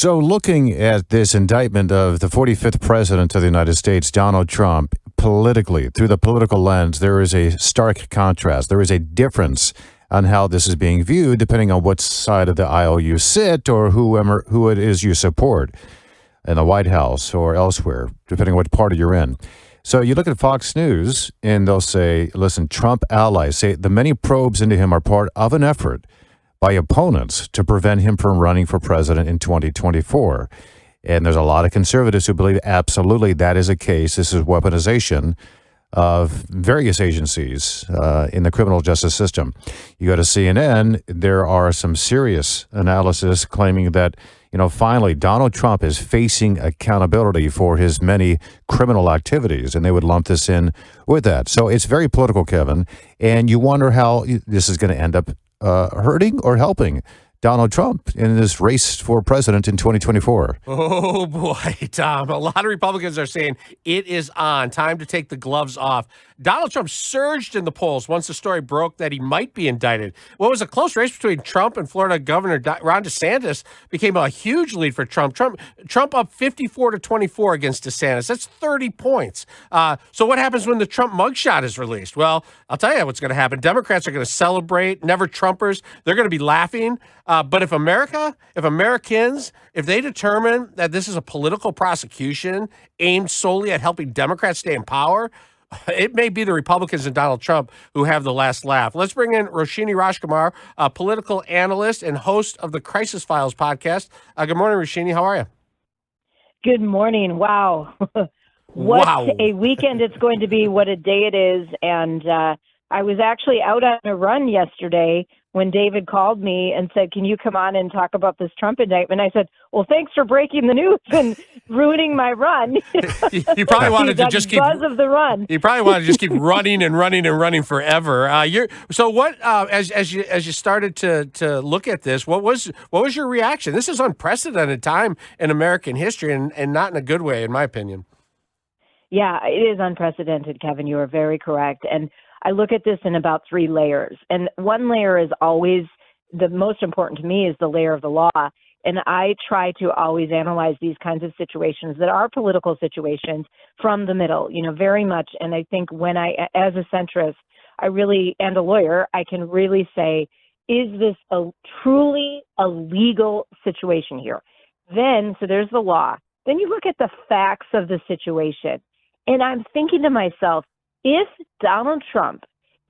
So looking at this indictment of the 45th president of the United States, Donald Trump, politically, through the political lens, there is a stark contrast. There is a difference on how this is being viewed, depending on what side of the aisle you sit or who it is you support in the White House or elsewhere, depending on what party you're in. So you look at Fox News and they'll say, listen, Trump allies say the many probes into him are part of an effort by opponents to prevent him from running for president in 2024. And there's a lot of conservatives who believe absolutely that is a case. This is weaponization of various agencies in the criminal justice system. You go to CNN, there are some serious analysis claiming that, finally, Donald Trump is facing accountability for his many criminal activities, and they would lump this in with that. So it's very political, Kevin, and you wonder how this is going to end up hurting or helping Donald Trump in this race for president in 2024. Oh, boy, Tom. A lot of Republicans are saying it is on. Time to take the gloves off. Donald Trump surged in the polls once the story broke that he might be indicted. What was a close race between Trump and Florida Governor Ron DeSantis became a huge lead for Trump. Trump up 54-24 against DeSantis. That's 30 points. So what happens when the Trump mugshot is released? Well, I'll tell you what's going to happen. Democrats are going to celebrate. Never Trumpers. They're going to be laughing. But if Americans, if they determine that this is a political prosecution aimed solely at helping Democrats stay in power, it may be the Republicans and Donald Trump who have the last laugh. Let's bring in Roshini Rajkumar, a political analyst and host of the Crisis Files podcast. Good morning, Roshini. How are you? Good morning. Wow. What a weekend it's going to be. What a day it is. And I was actually out on a run yesterday when David called me and said, can you come on and talk about this Trump indictment? I said, well, thanks for breaking the news and ruining my run. You probably wanted to just keep buzz of the run. You probably wanted to just keep running and running and running forever. So what? As you started to look at this, what was your reaction? This is unprecedented time in American history, and not in a good way, in my opinion. Yeah, it is unprecedented, Kevin. You are very correct. And I look at this in about three layers. And one layer is always the most important to me is the layer of the law. And I try to always analyze these kinds of situations that are political situations from the middle, very much. And I think when as a centrist, and a lawyer, I can really say, is this truly a legal situation here? Then, so there's the law. Then you look at the facts of the situation. And I'm thinking to myself, if Donald Trump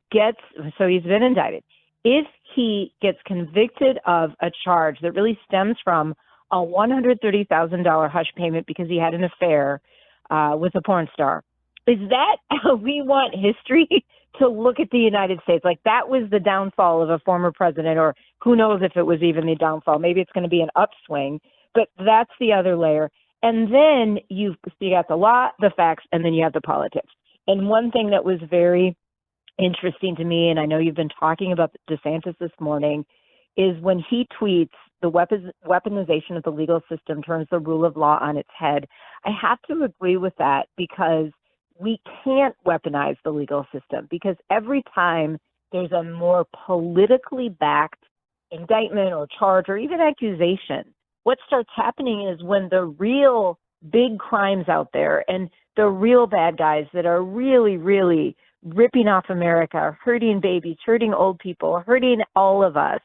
he's been indicted, if he gets convicted of a charge that really stems from a $130,000 hush payment because he had an affair with a porn star, is that how we want history to look at the United States? Like that was the downfall of a former president, or who knows if it was even the downfall. Maybe it's going to be an upswing, but that's the other layer. And then you got the law, the facts, and then you have the politics. And one thing that was very interesting to me, and I know you've been talking about DeSantis this morning, is when he tweets, the weaponization of the legal system turns the rule of law on its head. I have to agree with that because we can't weaponize the legal system, because every time there's a more politically backed indictment or charge or even accusation, what starts happening is when the real big crimes out there and the real bad guys that are really, really ripping off America, hurting babies, hurting old people, hurting all of us,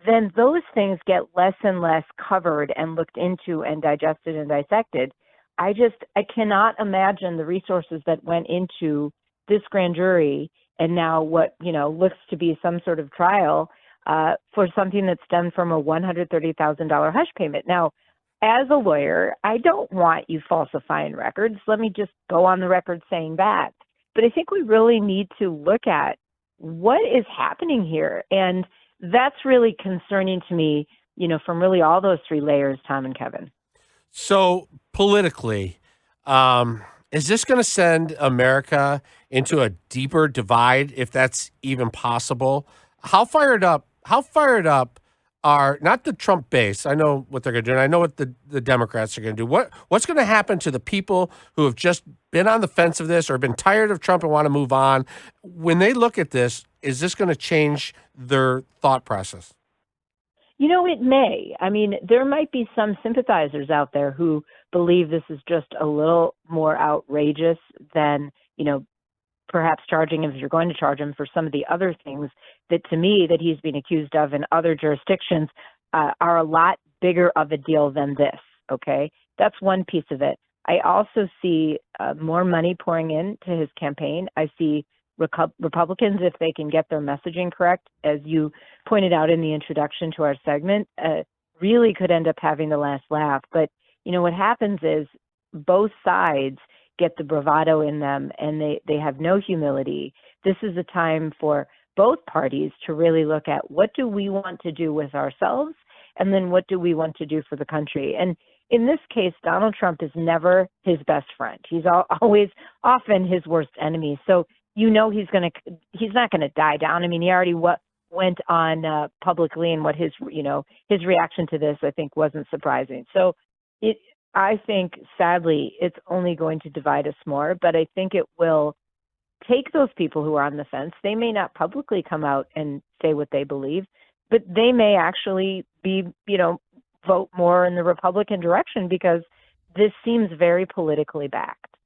then those things get less and less covered and looked into and digested and dissected. I cannot imagine the resources that went into this grand jury and now what, looks to be some sort of trial for something that stemmed from a $130,000 hush payment. Now, as a lawyer, I don't want you falsifying records. Let me just go on the record saying that. But I think we really need to look at what is happening here. And that's really concerning to me, from really all those three layers, Tom and Kevin. So politically, is this going to send America into a deeper divide, if that's even possible? How fired up are not the Trump base? I know what they're going to do, and I know what the Democrats are going to do. What's going to happen to the people who have just been on the fence of this or been tired of Trump and want to move on? When they look at this, is this going to change their thought process? It may. I mean, there might be some sympathizers out there who believe this is just a little more outrageous than, perhaps charging him, if you're going to charge him for some of the other things that, to me, that he's been accused of in other jurisdictions are a lot bigger of a deal than this. Okay, that's one piece of it. I also see more money pouring into his campaign. I see Republicans, if they can get their messaging correct, as you pointed out in the introduction to our segment, really could end up having the last laugh. But, what happens is both sides get the bravado in them, and they have no humility. This is a time for both parties to really look at what do we want to do with ourselves, and then what do we want to do for the country. And in this case, Donald Trump is never his best friend. He's always often his worst enemy. So he's not going to die down. I mean, he already went on publicly, and what his reaction to this, I think, wasn't surprising. So I think, sadly, it's only going to divide us more, but I think it will take those people who are on the fence. They may not publicly come out and say what they believe, but they may actually vote more in the Republican direction because this seems very politically backed.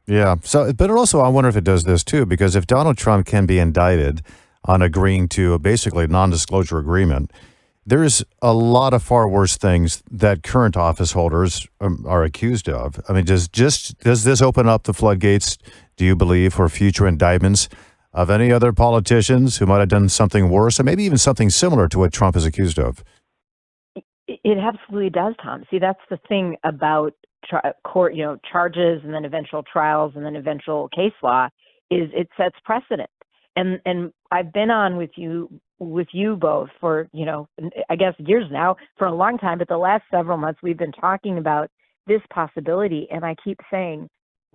Yeah. So, but also, I wonder if it does this too, because if Donald Trump can be indicted on agreeing to basically a non-disclosure agreement, there's a lot of far worse things that current office holders are accused of. I mean, does this open up the floodgates, do you believe, for future indictments of any other politicians who might have done something worse, or maybe even something similar to what Trump is accused of? It absolutely does, Tom. See, that's the thing about court, charges and then eventual trials and then eventual case law, is it sets precedent. And I've been on with you both for, I guess years now, for a long time, but the last several months we've been talking about this possibility. And I keep saying,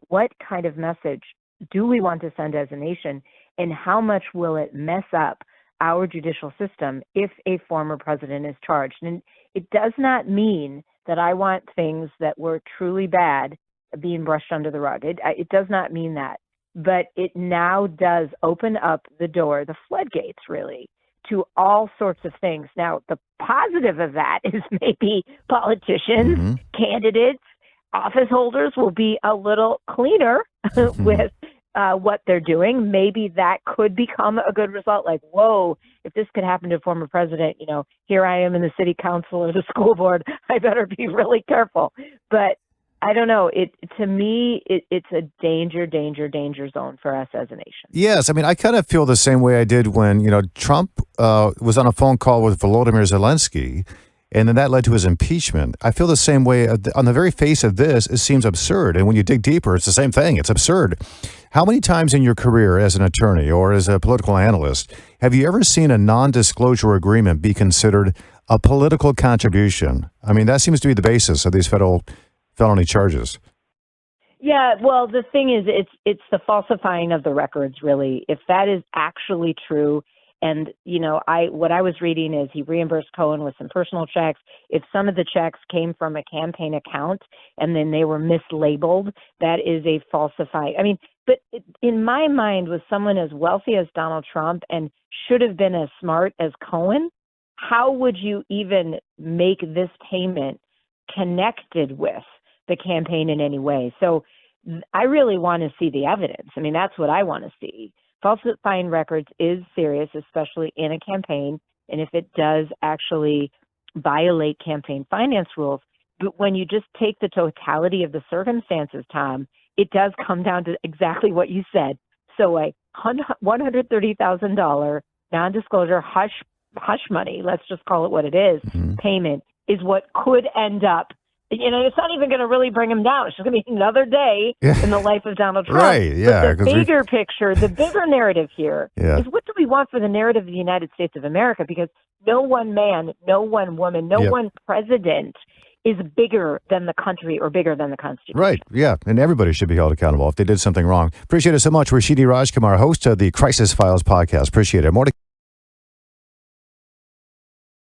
what kind of message do we want to send as a nation, and how much will it mess up our judicial system if a former president is charged? And it does not mean that I want things that were truly bad being brushed under the rug. It does not mean that. But it now does open up the door, the floodgates, really, to all sorts of things. Now, the positive of that is maybe politicians, candidates, office holders will be a little cleaner with what they're doing. Maybe that could become a good result. Like, whoa, if this could happen to a former president, here I am in the city council or the school board, I better be really careful. But I don't know. To me, it's a danger zone for us as a nation. Yes. I mean, I kind of feel the same way I did when, Trump was on a phone call with Volodymyr Zelensky, and then that led to his impeachment. I feel the same way. On the very face of this, it seems absurd. And when you dig deeper, it's the same thing. It's absurd. How many times in your career as an attorney or as a political analyst have you ever seen a non-disclosure agreement be considered a political contribution? I mean, that seems to be the basis of these felony charges. Yeah, well, the thing is, it's the falsifying of the records, really. If that is actually true, and what I was reading is he reimbursed Cohen with some personal checks. If some of the checks came from a campaign account and then they were mislabeled, that is a falsified. I mean, but in my mind, with someone as wealthy as Donald Trump and should have been as smart as Cohen, how would you even make this payment connected with the campaign in any way? So I really want to see the evidence. I mean, that's what I want to see. Falsifying records is serious, especially in a campaign, and if it does actually violate campaign finance rules. But when you just take the totality of the circumstances, Tom, it does come down to exactly what you said. So a $130,000 non-disclosure hush money, let's just call it what it is, payment is what could end up. It's not even going to really bring him down. It's just going to be another day in the life of Donald Trump. Right, yeah. But the bigger picture, the bigger narrative here is, what do we want for the narrative of the United States of America? Because no one man, no one woman, no one president is bigger than the country or bigger than the Constitution. Right, yeah. And everybody should be held accountable if they did something wrong. Appreciate it so much. Roshini Rajkumar, host of the Crisis Files podcast. Appreciate it. More to